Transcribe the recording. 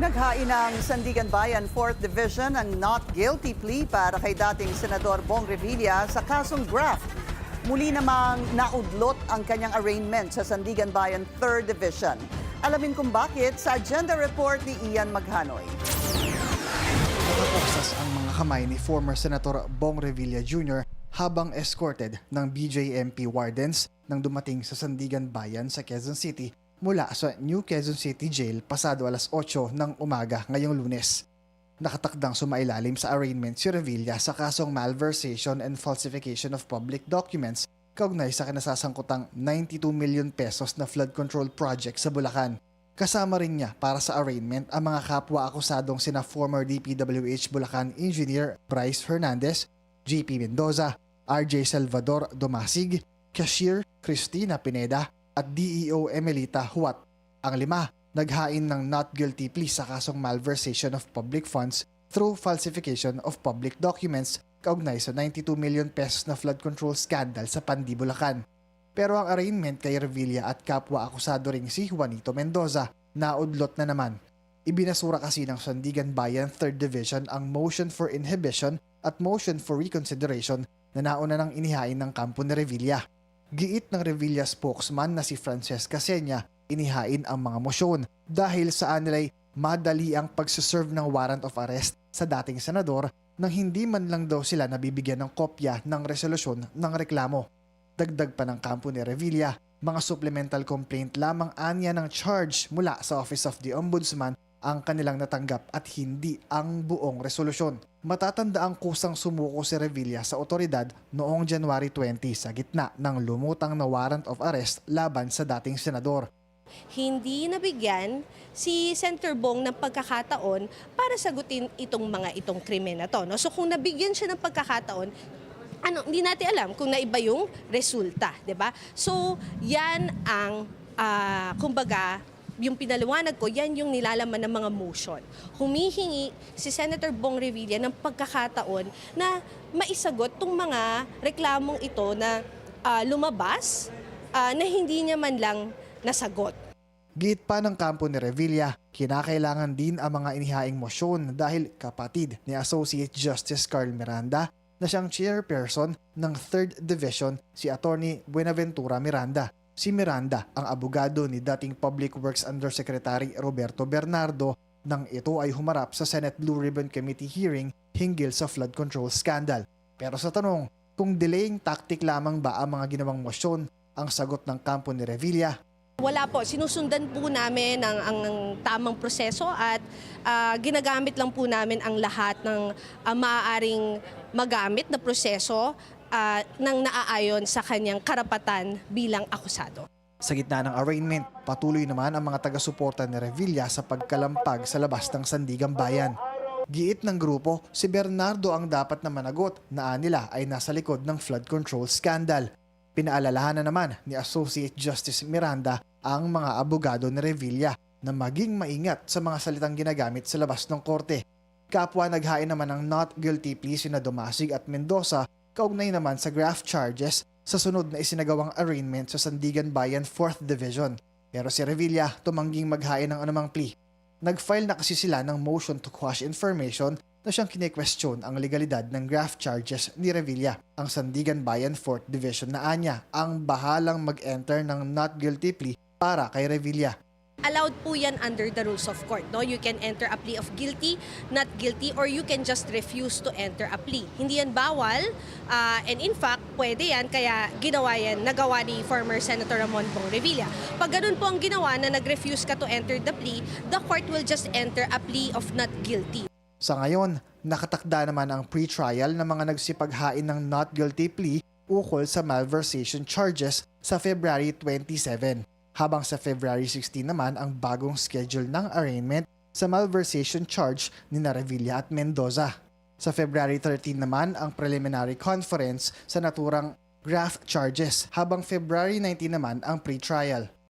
Naghain ng Sandigan Bayan 4th Division ang not guilty plea para kay dating Senador Bong Revilla sa kasong graft. Muli namang naudlot ang kanyang arraignment sa Sandigan Bayan 3rd Division. Alamin kung bakit sa agenda report ni Ian Maghanoy. Nakapoksas ang mga kamay ni former Senator Bong Revilla Jr. habang escorted ng BJMP wardens nang dumating sa Sandigan Bayan sa Quezon City mula sa New Quezon City Jail pasado alas 8 ng umaga ngayong Lunes. Nakatakdang sumailalim sa arraignment si Revilla sa kasong malversation and falsification of public documents kaugnay sa kinasasangkutang 92 million pesos na flood control project sa Bulacan. Kasama rin niya para sa arraignment ang mga kapwa-akusadong sina former DPWH Bulacan Engineer Bryce Hernandez, JP Mendoza, RJ Salvador Domasig, Cashier Cristina Pineda at DEO Emelita Huat. Ang lima, naghain ng not guilty plea sa kasong malversation of public funds through falsification of public documents kaugnay sa 92 million pesos na flood control scandal sa Pandi, Bulacan. Pero ang arraignment kay Revilla at kapwa-akusado ring si Juanito Mendoza naudlot na naman. Ibinasura kasi ng Sandigan Bayan 3rd Division ang motion for inhibition at motion for reconsideration na nauna nang inihain ng kampo ni Revilla. Giit ng Revilla spokesman na si Francesca Senya, inihain ang mga mosyon dahil sa anilay madali ang pagsuserve ng warrant of arrest sa dating senador nang hindi man lang daw sila nabibigyan ng kopya ng resolusyon ng reklamo. Dagdag pa ng kampo ni Revilla, mga supplemental complaint lamang anya ng charge mula sa Office of the Ombudsman ang kanilang natanggap at hindi ang buong resolusyon. Matatanda ang kusang sumuko si Revilla sa otoridad noong January 20 sa gitna ng lumutang na warrant of arrest laban sa dating senador. Hindi nabigyan si Senator Bong ng pagkakataon para sagutin itong krimen na to. No? So kung nabigyan siya ng pagkakataon, hindi natin alam kung naiba yung resulta, 'di ba? So yan ang kumbaga yung pinaliwanag ko, yan yung nilalaman ng mga motion. Humihingi si Senator Bong Revilla ng pagkakataon na maisagot tong mga reklamong ito na lumabas na hindi niya man lang nasagot. Giit pa ng kampo ni Revilla, kinakailangan din ang mga inihaing mosyon dahil kapatid ni Associate Justice Carl Miranda na siyang chairperson ng 3rd Division si Attorney Buenaventura Miranda. Si Miranda ang abogado ni dating Public Works Undersecretary Roberto Bernardo nang ito ay humarap sa Senate Blue Ribbon Committee hearing hinggil sa flood control scandal. Pero sa tanong kung delaying tactic lamang ba ang mga ginawang mosyon, ang sagot ng kampo ni Revilla, wala po, sinusundan po namin ang tamang proseso at ginagamit lang po namin ang lahat ng maaaring magamit na proseso nang naaayon sa kanyang karapatan bilang akusado. Sa gitna ng arraignment, patuloy naman ang mga taga-suporta ni Revilla sa pagkalampag sa labas ng Sandigan Bayan. Giit ng grupo, si Bernardo ang dapat na managot na nila ay nasa likod ng flood control scandal. Pinaalalahanan naman ni Associate Justice Miranda ang mga abogado ni Revilla na maging maingat sa mga salitang ginagamit sa labas ng korte. Kapwa naghain naman ng not guilty plea sina Domasig at Mendoza kaugnay naman sa graft charges sa sunod na isinagawang arraignment sa Sandigan Bayan 4th Division. Pero si Revilla tumangging maghain ng anumang plea. Nag-file na kasi sila ng motion to quash information na siyang kine-question ang legalidad ng graft charges ni Revilla. Ang Sandigan Bayan 4th Division na anya ang bahalang mag-enter ng not guilty plea para kay Revilla. Allowed po yan under the rules of court. No? You can enter a plea of guilty, not guilty, or you can just refuse to enter a plea. Hindi yan bawal, and in fact, pwede yan, kaya nagawa ni former Senator Ramon Bong Revilla. Pag ganun po ang ginawa na nag-refuse ka to enter the plea, the court will just enter a plea of not guilty. Sa ngayon, nakatakda naman ang pre-trial ng mga nagsipaghain ng not guilty plea ukol sa malversation charges sa February 27. Habang sa February 16 naman ang bagong schedule ng arraignment sa malversation charge ni Revilla at Mendoza. Sa February 13 naman ang preliminary conference sa naturang graft charges habang February 19 naman ang pre-trial.